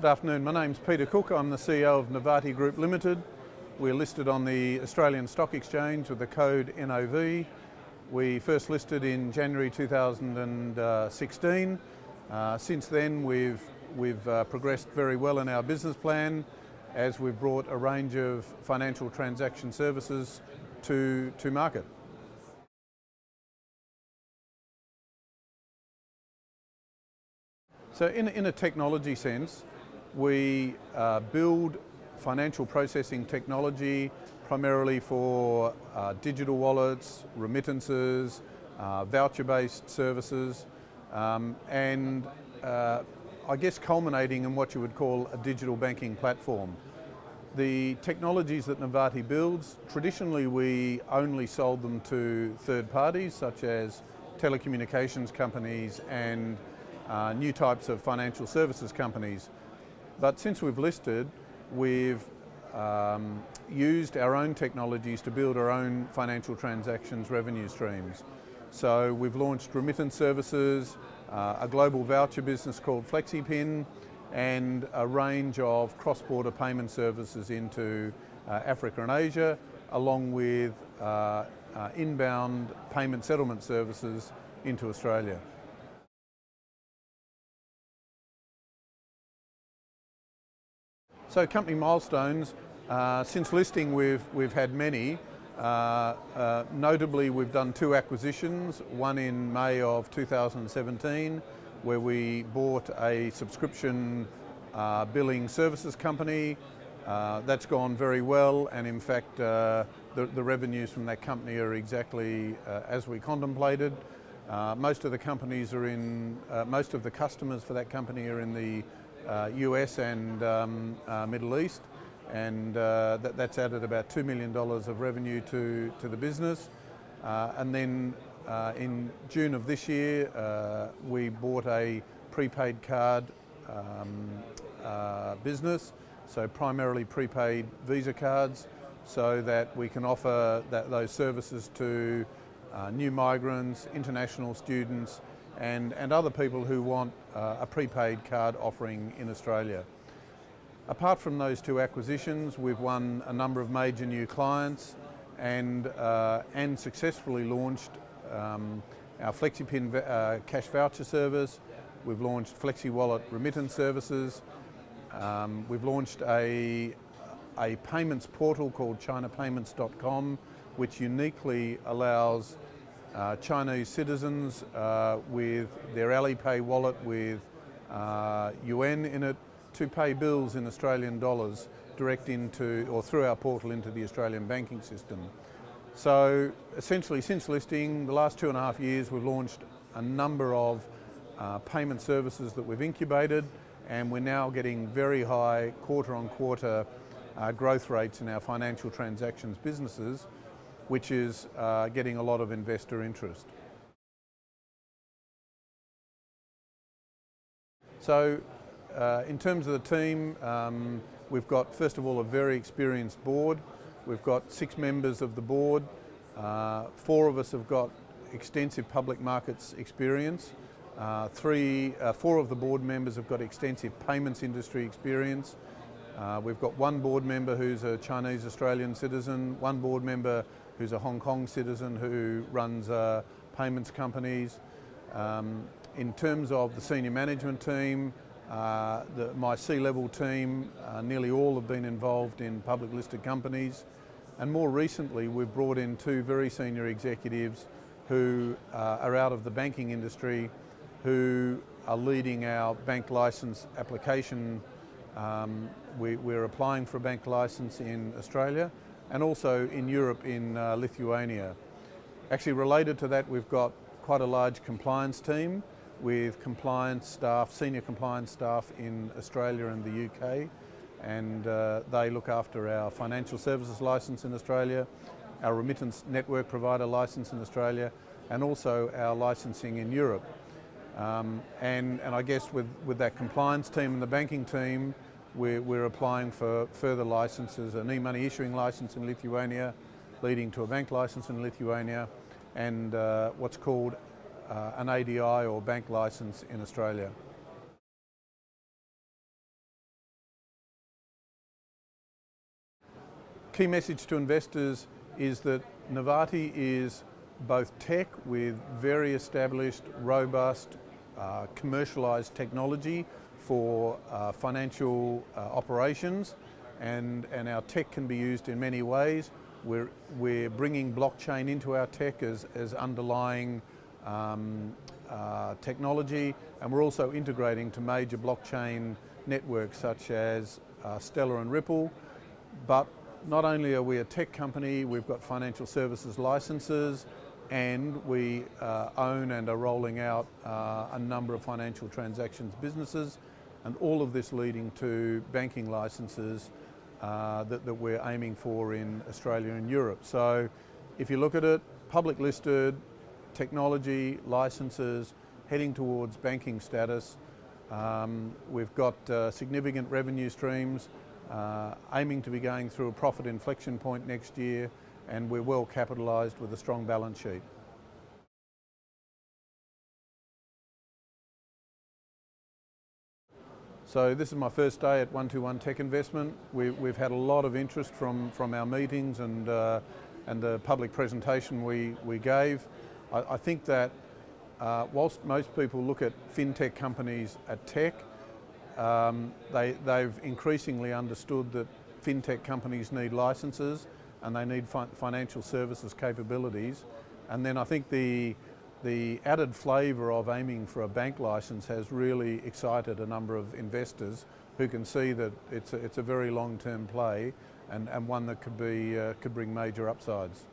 Good afternoon, my name's Peter Cook. I'm the CEO of Novatti Group Limited. We're listed on the Australian Stock Exchange with the code NOV. We first listed in January 2016. Since then we've progressed very well in our business plan as we've brought a range of financial transaction services to market. So in a technology sense, we build financial processing technology primarily for digital wallets, remittances, voucher-based services, and I guess culminating in what you would call a digital banking platform. The technologies that Novatti builds, traditionally we only sold them to third parties such as telecommunications companies and new types of financial services companies. But since we've listed, we've used our own technologies to build our own financial transactions revenue streams. So we've launched remittance services, a global voucher business called FlexiPin, and a range of cross-border payment services into Africa and Asia, along with inbound payment settlement services into Australia. So company milestones, since listing we've had many. Notably we've done 2 acquisitions, one in May of 2017 where we bought a subscription billing services company. That's gone very well, and in fact the revenues from that company are exactly as we contemplated. Most of the customers for that company are in the US and Middle East, and that's added about $2 million of revenue to the business. And then in June of this year we bought a prepaid card business, so primarily prepaid Visa cards, so that we can offer those services to new migrants, international students, and other people who want a prepaid card offering in Australia. Apart from those 2 acquisitions, we've won a number of major new clients and successfully launched our FlexiPin cash voucher service. We've launched Flexi Wallet remittance services. We've launched a payments portal called ChinaPayments.com, which uniquely allows Chinese citizens with their Alipay wallet with yuan in it to pay bills in Australian dollars direct into or through our portal into the Australian banking system. So essentially since listing, the last 2.5 years we've launched a number of payment services that we've incubated, and we're now getting very high quarter-on-quarter growth rates in our financial transactions businesses, which is getting a lot of investor interest. So in terms of the team, we've got, first of all, a very experienced board. We've got 6 members of the board. 4 of us have got extensive public markets experience. 4 of the board members have got extensive payments industry experience. We've got 1 board member who's a Chinese Australian citizen, 1 board member who's a Hong Kong citizen who runs payments companies. In terms of the senior management team, my C-level team, nearly all have been involved in public listed companies, and more recently we've brought in 2 very senior executives who are out of the banking industry, who are leading our bank license application. We're applying for a bank license in Australia and also in Europe, in Lithuania. Actually related to that, we've got quite a large compliance team with compliance staff, senior compliance staff in Australia and the UK, and they look after our financial services license in Australia, our remittance network provider license in Australia, and also our licensing in Europe. And I guess with that compliance team and the banking team, we're applying for further licenses, an e-money issuing license in Lithuania, leading to a bank license in Lithuania, and what's called an ADI or bank license in Australia. Key message to investors is that Novatti is both tech with very established, robust, commercialised technology for financial operations, and our tech can be used in many ways. We're bringing blockchain into our tech as underlying technology, and we're also integrating to major blockchain networks such as Stellar and Ripple. But not only are we a tech company, we've got financial services licenses, and we own and are rolling out a number of financial transactions businesses, and all of this leading to banking licenses that we're aiming for in Australia and Europe. So if you look at it, public listed, technology, licenses, heading towards banking status. We've got significant revenue streams, aiming to be going through a profit inflection point next year, and we're well capitalised with a strong balance sheet. So this is my first day at 121 Tech Investment. We've had a lot of interest from our meetings and the public presentation we gave. I think that whilst most people look at fintech companies at tech, they've increasingly understood that fintech companies need licenses and they need financial services capabilities. And then I think the added flavour of aiming for a bank licence has really excited a number of investors who can see that it's a very long-term play and one that could bring major upsides.